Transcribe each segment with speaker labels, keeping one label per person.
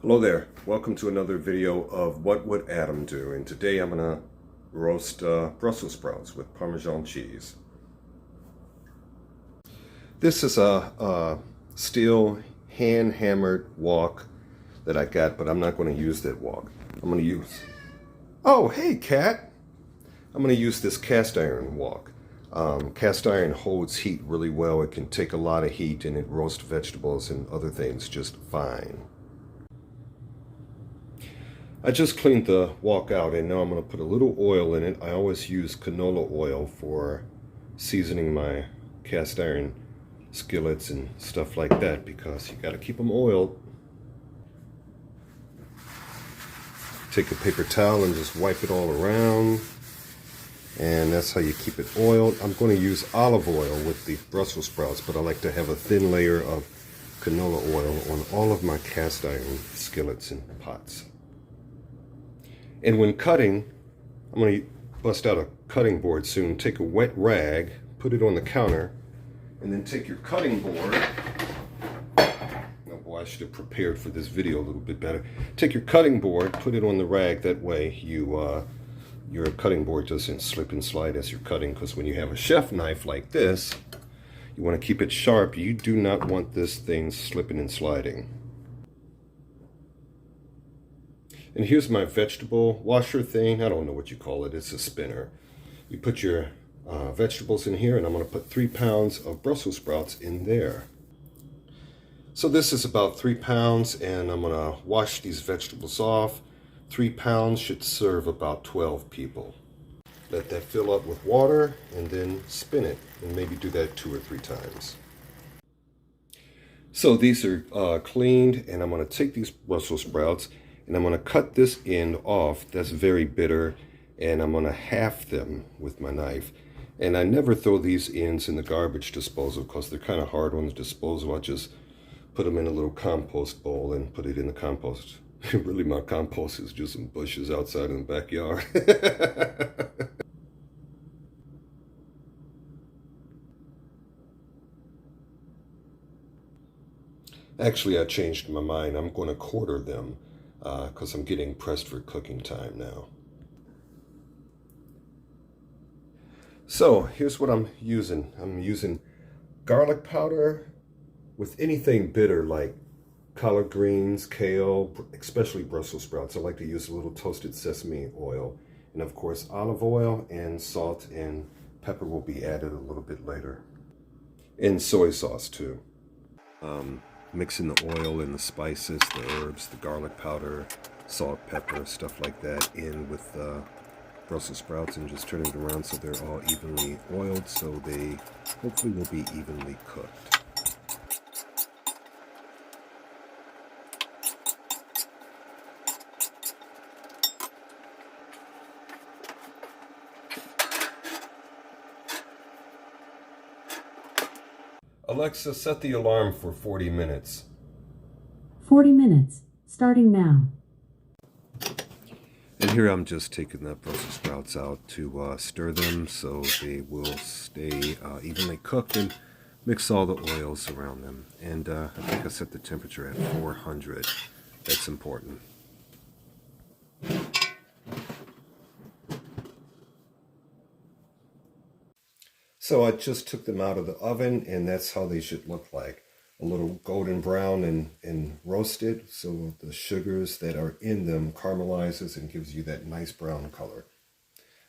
Speaker 1: Hello there, welcome to another video of What Would Adam Do? And today I'm going to roast Brussels sprouts with Parmesan cheese. This is a steel hand-hammered wok that I got, but I'm not going to use that wok. I'm going to use... Oh, hey cat! I'm going to use this cast iron wok. Cast iron holds heat really well. It can take a lot of heat and it roasts vegetables and other things just fine. I just cleaned the wok out and now I'm going to put a little oil in it. I always use canola oil for seasoning my cast iron skillets and stuff like that because you got to keep them oiled. Take a paper towel and just wipe it all around, and that's how you keep it oiled. I'm going to use olive oil with the Brussels sprouts, but I like to have a thin layer of canola oil on all of my cast iron skillets and pots. And when cutting, I'm going to bust out a cutting board soon. Take a wet rag, put it on the counter, and then take your cutting board. Oh boy, I should have prepared for this video a little bit better. Take your cutting board, put it on the rag. That way your cutting board doesn't slip and slide as you're cutting, because when you have a chef knife like this, you want to keep it sharp. You do not want this thing slipping and sliding. And here's my vegetable washer thing. I don't know what you call it. It's a spinner. You put your vegetables in here, and I'm going to put 3 pounds of Brussels sprouts in there. So this is about 3 pounds, and I'm going to wash these vegetables off. 3 pounds should serve about 12 people. Let that fill up with water, and then spin it, and maybe do that 2 or 3 times. So these are cleaned, and I'm going to take these Brussels sprouts, and I'm going to cut this end off. That's very bitter, and I'm going to half them with my knife. And I never throw these ends in the garbage disposal because they're kind of hard on the disposal. I just put them in a little compost bowl and put it in the compost. Really, my compost is just some bushes outside in the backyard. Actually, I changed my mind. I'm going to quarter them because I'm getting pressed for cooking time now. So here's what I'm using. I'm using garlic powder with anything bitter like collard greens, kale, especially Brussels sprouts. I like to use a little toasted sesame oil. And of course, olive oil and salt and pepper will be added a little bit later. And soy sauce too. Mixing the oil and the spices, the herbs, the garlic powder, salt, pepper, stuff like that in with Brussels sprouts, and just turning it around so they're all evenly oiled, so they hopefully will be evenly cooked. Alexa, set the alarm for 40 minutes.
Speaker 2: 40 minutes, starting now.
Speaker 1: And here I'm just taking the Brussels sprouts out to stir them so they will stay evenly cooked, and mix all the oils around them. And I think I set the temperature at 400. That's important. So I just took them out of the oven, and that's how they should look like. A little golden brown and roasted, so the sugars that are in them caramelizes and gives you that nice brown color.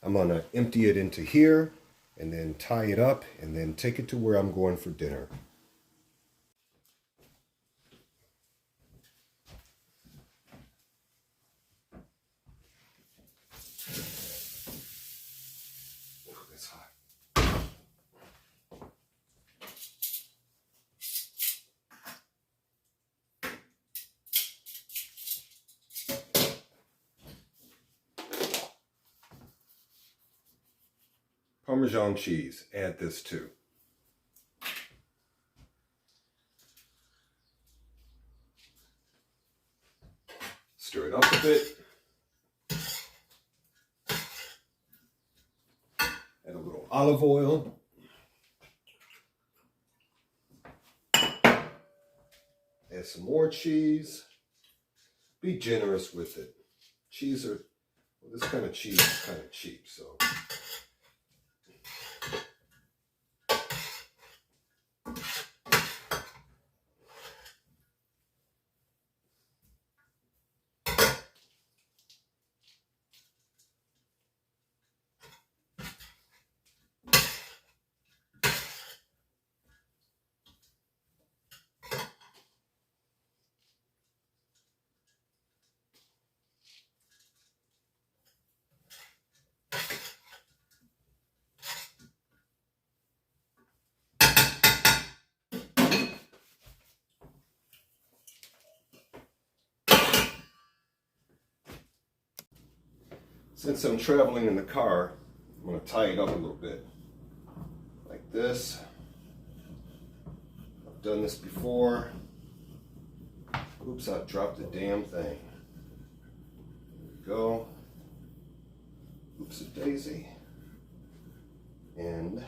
Speaker 1: I'm going to empty it into here and then tie it up and then take it to where I'm going for dinner. It's hot. Parmesan cheese, add this too. Stir it up a bit. Add a little olive oil. Add some more cheese. be generous with it. Cheese are, well, this kind of cheese is kind of cheap, so. Since I'm traveling in the car, I'm going to tie it up a little bit. Like this. I've done this before. Oops, I dropped the damn thing. There we go. Oops, a daisy. And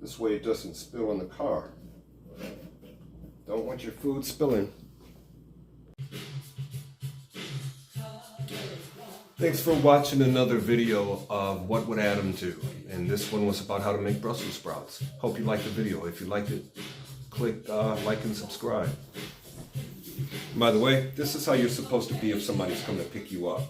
Speaker 1: this way it doesn't spill in the car. Don't want your food spilling. Thanks for watching another video of What Would Adam Do? And this one was about how to make Brussels sprouts. Hope you liked the video. If you liked it, click like and subscribe. By the way, this is how you're supposed to be if somebody's coming to pick you up.